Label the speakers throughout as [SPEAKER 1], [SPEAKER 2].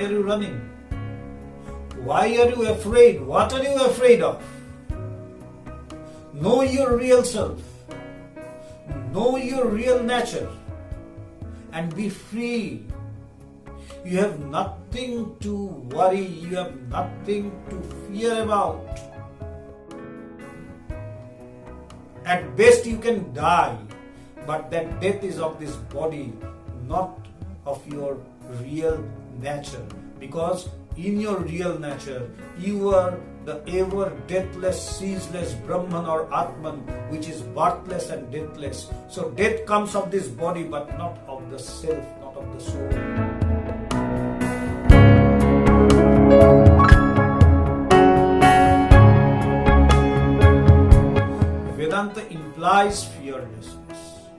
[SPEAKER 1] Why are you running? Why are you afraid? What are you afraid of? Know your real self. Know your real nature. And be free. You have nothing to worry. You have nothing to fear about. At best you can die, but that death is of this body, not of your real nature. Because in your real nature, you are the ever deathless, ceaseless Brahman or Atman, which is birthless and deathless. So death comes of this body, but not of the self, not of the soul. Vedanta implies fearlessness.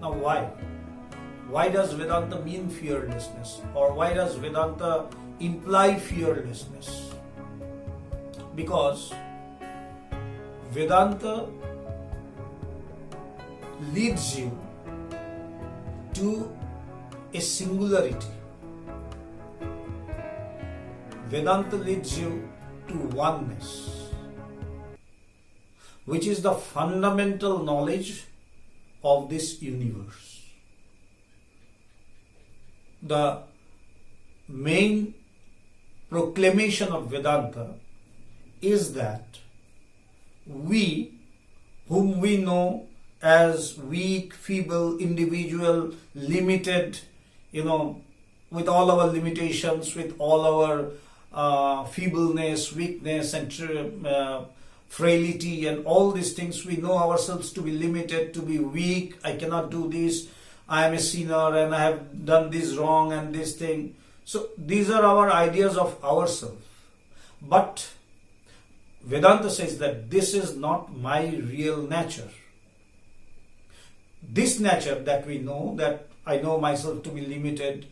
[SPEAKER 1] Now why? Why does Vedanta mean fearlessness? Or why does Vedanta imply fearlessness? Because Vedanta leads you to a singularity. Vedanta leads you to oneness, which is the fundamental knowledge of this universe. The main proclamation of Vedanta is that we, whom we know as weak, feeble, individual, limited, with all our limitations, with all our feebleness, weakness and frailty and all these things, we know ourselves to be limited, to be weak. I cannot do this. I am a sinner and I have done this wrong and this thing. So these are our ideas of ourselves. But Vedanta says that this is not my real nature. This nature that we know, that I know myself to be limited,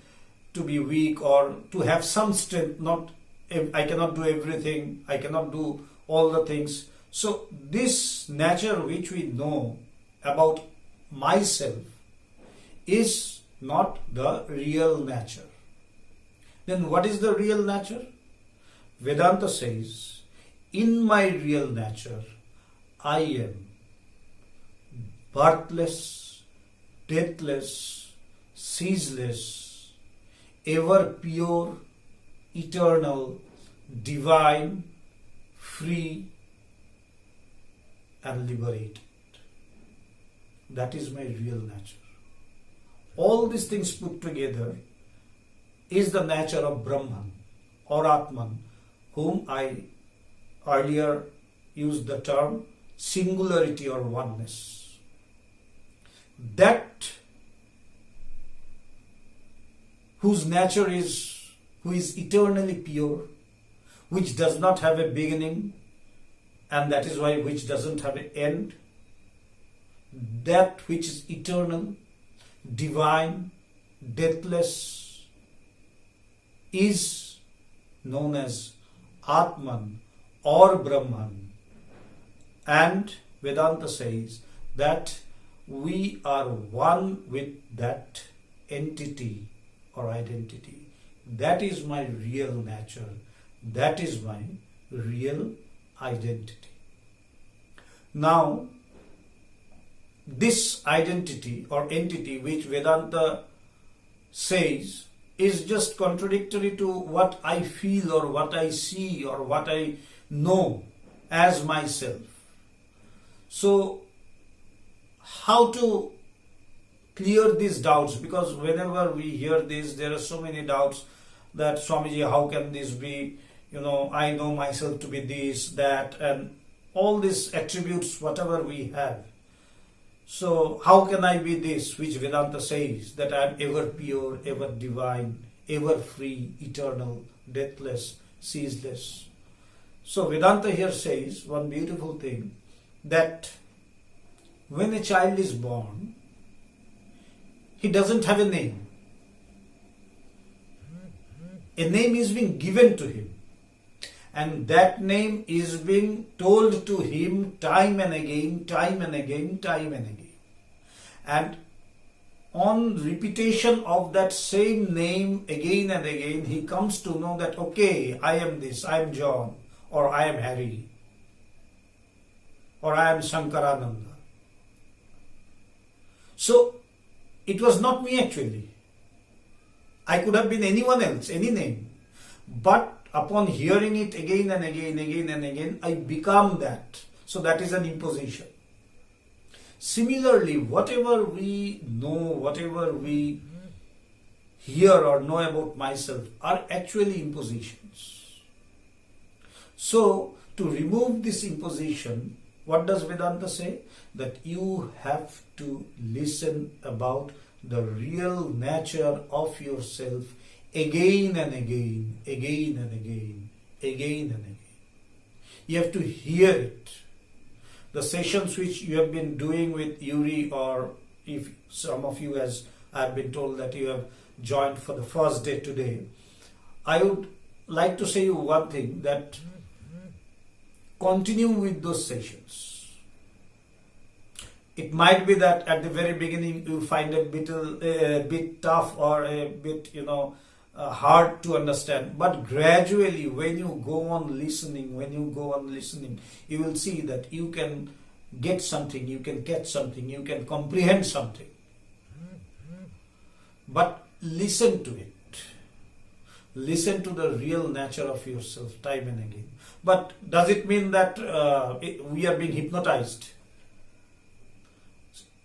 [SPEAKER 1] to be weak, or to have some strength, I cannot do everything, I cannot do all the things. So this nature which we know about myself is not the real nature. Then what is the real nature? Vedanta says, in my real nature, I am birthless, deathless, ceaseless, ever pure, eternal, divine, free and liberated. That is my real nature. All these things put together is the nature of Brahman or Atman, whom I earlier used the term singularity or oneness. That whose nature is, who is eternally pure, which does not have a beginning, and that is why which doesn't have an end, that which is eternal, divine, deathless, is known as Atman or Brahman. And Vedanta says that we are one with that entity or identity. That is my real nature. That is my real identity. Now, this identity or entity which Vedanta says is just contradictory to what I feel or what I see or what I know as myself. So, how to clear these doubts? Because whenever we hear this, there are so many doubts that, Swamiji, how can this be? I know myself to be this, that, and all these attributes, whatever we have. So how can I be this, which Vedanta says, that I am ever pure, ever divine, ever free, eternal, deathless, ceaseless. So Vedanta here says one beautiful thing, that when a child is born, he doesn't have a name. A name is being given to him. And that name is being told to him time and again, time and again, time and again. And on repetition of that same name again and again, he comes to know that, okay, I am this, I am John, or I am Harry, or I am Sankarananda. So, it was not me actually. I could have been anyone else, any name. But upon hearing it again and again, I become that. So that is an imposition. Similarly, whatever we know, whatever we hear or know about myself are actually impositions. So, to remove this imposition, what does Vedanta say? That you have to listen about the real nature of yourself again and again. You have to hear it. The sessions which you have been doing with Yuri, or if some of you, as I have been told that you have joined for the first day today, I would like to say you one thing, that continue with those sessions. It might be that at the very beginning you find a bit tough or a bit, hard to understand. But gradually, when you go on listening, you will see that you can get something, you can catch something, you can comprehend something. But listen to it. Listen to the real nature of yourself time and again. But does it mean that we are being hypnotized?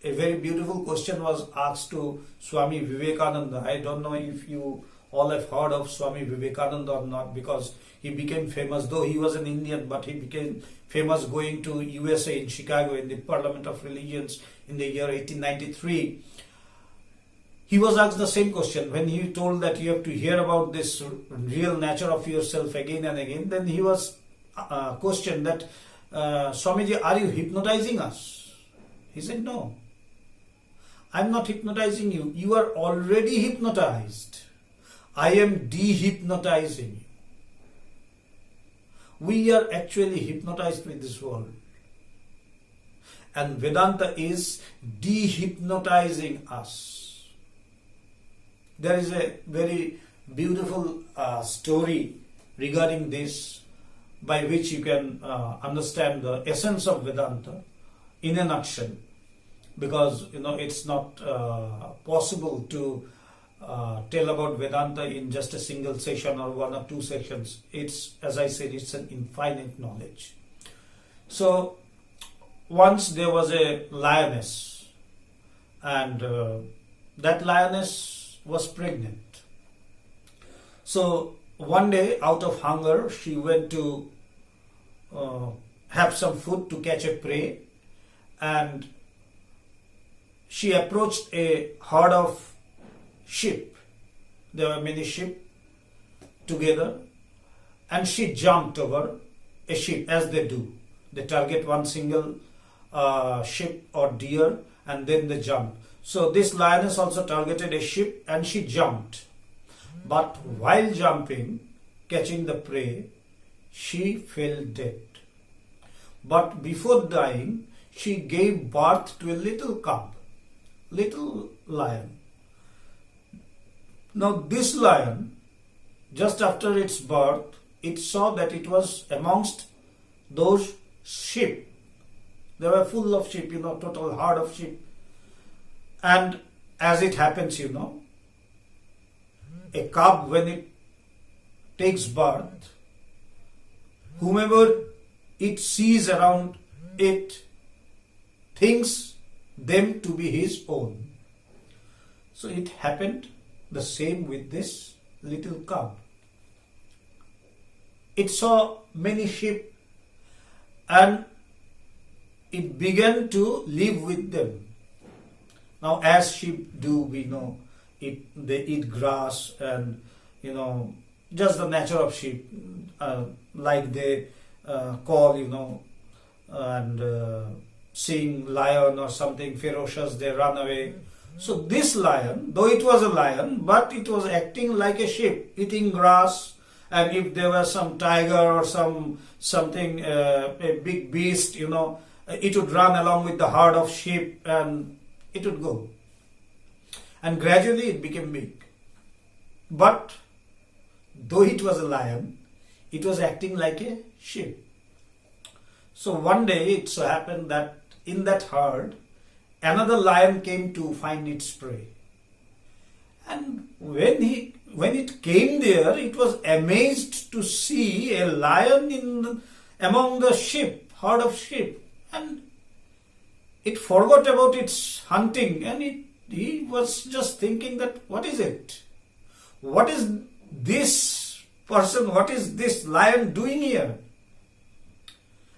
[SPEAKER 1] A very beautiful question was asked to Swami Vivekananda. I don't know if you all have heard of Swami Vivekananda or not, because he became famous, though he was an Indian, but he became famous going to USA in Chicago in the Parliament of Religions in the year 1893. He was asked the same question when he told that you have to hear about this real nature of yourself again and again. Then he was questioned that, Swamiji, are you hypnotizing us? He said, no. I'm not hypnotizing you. You are already hypnotized. I am dehypnotizing you. We are actually hypnotized with this world. And Vedanta is dehypnotizing us. There is a very beautiful story regarding this, by which you can understand the essence of Vedanta in a nutshell. Because it's not possible to tell about Vedanta in just a single session or one or two sessions. It's, as I said, it's an infinite knowledge. So once there was a lioness, and that lioness was pregnant. So one day, out of hunger, she went to have some food to catch a prey, and she approached a herd of sheep. There were many sheep together, and she jumped over a sheep, as they do. They target one single sheep or deer, and then they jump. So this lioness also targeted a sheep, and she jumped. But while jumping, catching the prey, she fell dead. But before dying, she gave birth to a little cub, little lion. Now this lion, just after its birth, it saw that it was amongst those sheep. They were full of sheep, total herd of sheep. And as it happens, a cub, when it takes birth, whomever it sees around it thinks them to be his own. So it happened the same with this little cub. It saw many sheep, and it began to live with them. Now, as sheep do, we know they eat grass and just the nature of sheep, like they call, and seeing lion or something ferocious, they run away. So this lion, though it was a lion, but it was acting like a sheep, eating grass. And if there was some tiger or something, a big beast, it would run along with the herd of sheep and it would go. and gradually it became big. But though it was a lion, it was acting like a sheep. So one day it so happened that in that herd, another lion came to find its prey. And when it came there, it was amazed to see a lion among the sheep, herd of sheep. And it forgot about its hunting, and he was just thinking that, what is it? What is this person, what is this lion doing here?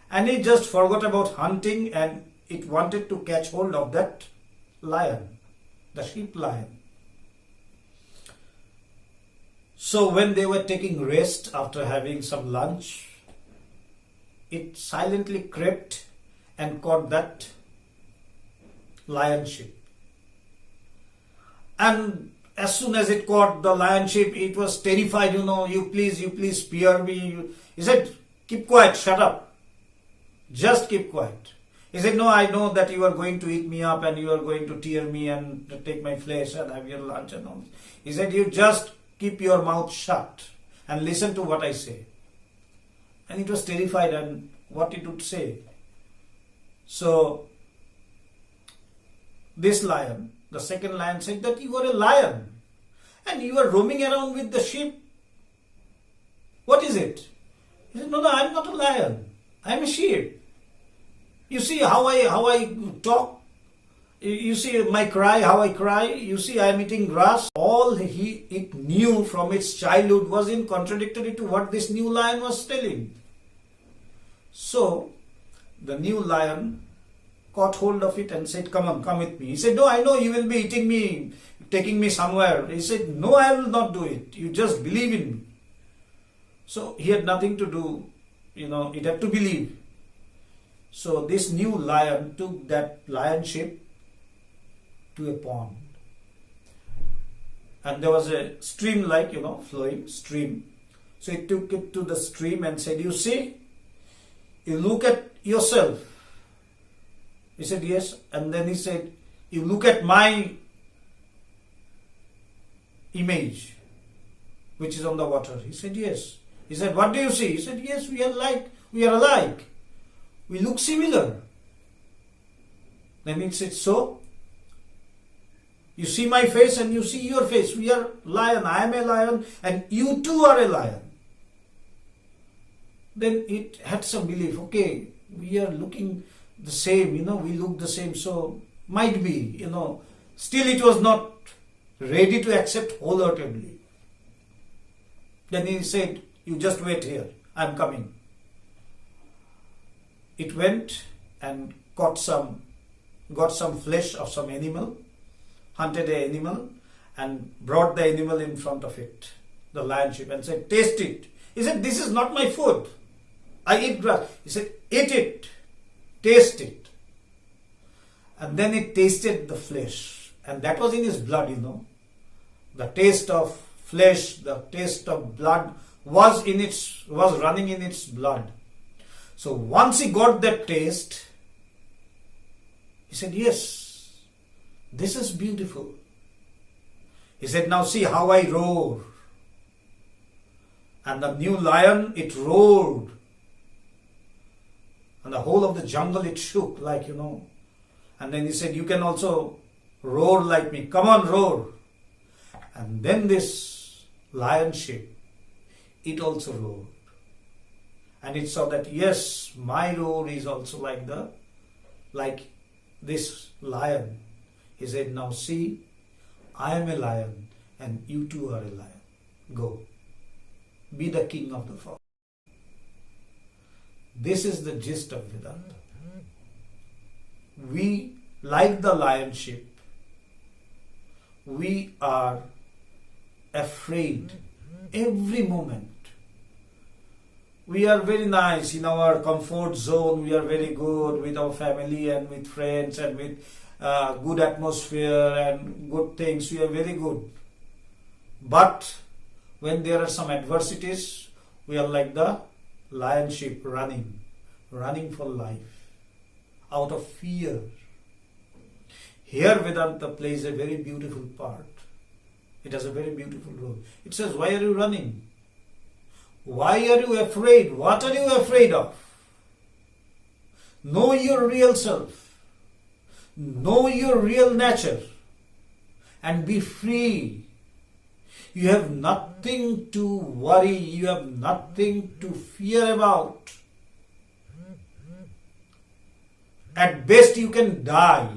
[SPEAKER 1] And it just forgot about hunting, and it wanted to catch hold of that lion, the sheep lion. So when they were taking rest after having some lunch, it silently crept and caught that lion sheep. And as soon as it caught the lion sheep, it was terrified, you please spare me. He said, keep quiet, shut up. Just keep quiet. He said, no, I know that you are going to eat me up and you are going to tear me and take my flesh and have your lunch and all. He said, you just keep your mouth shut and listen to what I say. And it was terrified and what it would say. So this lion, the second lion, said that you are a lion and you are roaming around with the sheep. What is it? He said, no, I'm not a lion. I'm a sheep. You see how I talk? You see my cry, how I cry? You see I am eating grass? All it knew from its childhood was in contradictory to what this new lion was telling. So the new lion caught hold of it and said, come on, come with me. He said, no, I know you will be eating me, taking me somewhere. He said, no, I will not do it. You just believe in me. So he had nothing to do, it had to believe. So this new lion took that lion sheep to a pond. And there was a stream flowing stream. So he took it to the stream and said, you see, you look at yourself. He said, yes. And then he said, you look at my image, which is on the water. He said, yes. He said, what do you see? He said, yes, we are alike. We look similar. Then he said, so? You see my face and you see your face. We are lion. I am a lion and you too are a lion. Then it had some belief. Okay, we are looking the same, we look the same. So might be, still it was not ready to accept wholeheartedly. Then he said, you just wait here. I am coming. It went and got some flesh of some animal, hunted an animal and brought the animal in front of it, the lion sheep, and said, taste it. He said, this is not my food. I eat grass. He said, eat it, taste it. And then it tasted the flesh, and that was in his blood, The taste of flesh, the taste of blood was running in its blood. So once he got that taste, he said, yes, this is beautiful. He said, now see how I roar. And the new lion, it roared. And the whole of the jungle, it shook And then he said, you can also roar like me. Come on, roar. And then this lion sheep, it also roared. And it saw that, yes, my roar is also like this lion. He said, now see, I am a lion and you too are a lion. Go, be the king of the forest. This is the gist of Vedanta. We, like the lion sheep, we are afraid every moment. We are very nice in our comfort zone. We are very good with our family and with friends and with good atmosphere and good things. We are very good. But when there are some adversities, we are like the lion sheep running for life out of fear. Here Vedanta plays a very beautiful part. It has a very beautiful role. It says, why are you running? Why are you afraid? What are you afraid of? Know your real self. Know your real nature. And be free. You have nothing to worry. You have nothing to fear about. At best you can die.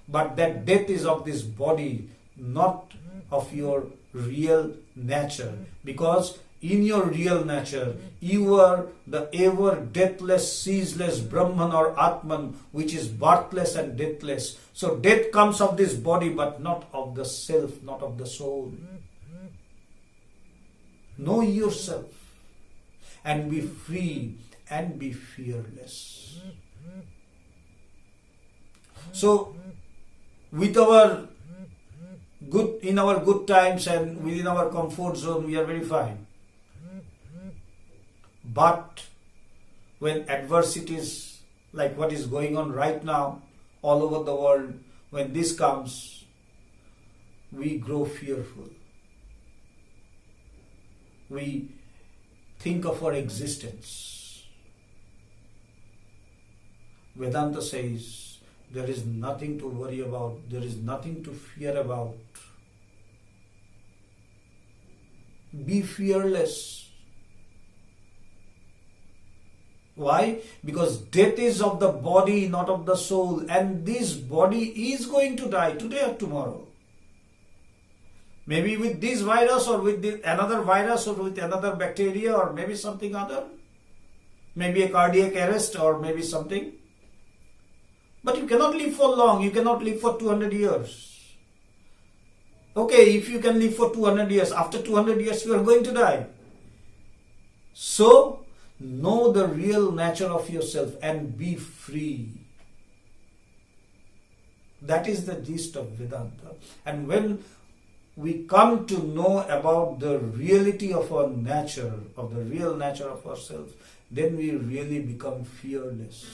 [SPEAKER 1] But that death is of this body, not of your real nature. Because in your real nature, you are the ever deathless, ceaseless Brahman or Atman, which is birthless and deathless. So death comes of this body, but not of the self, not of the soul. Know yourself and be free and be fearless. So, with our in our good times and within our comfort zone, we are very fine. But when adversities like what is going on right now all over the world, when this comes, we grow fearful. We think of our existence. Vedanta says, there is nothing to worry about. There is nothing to fear about. Be fearless. Why? Because death is of the body, not of the soul. And this body is going to die today or tomorrow. Maybe with this virus or with another virus or with another bacteria or maybe something other. Maybe a cardiac arrest or maybe something. But you cannot live for long. You cannot live for 200 years. Okay, if you can live for 200 years, after 200 years you are going to die. So, know the real nature of yourself and be free. That is the gist of Vedanta. And when we come to know about the reality of our nature, of the real nature of ourselves, then we really become fearless.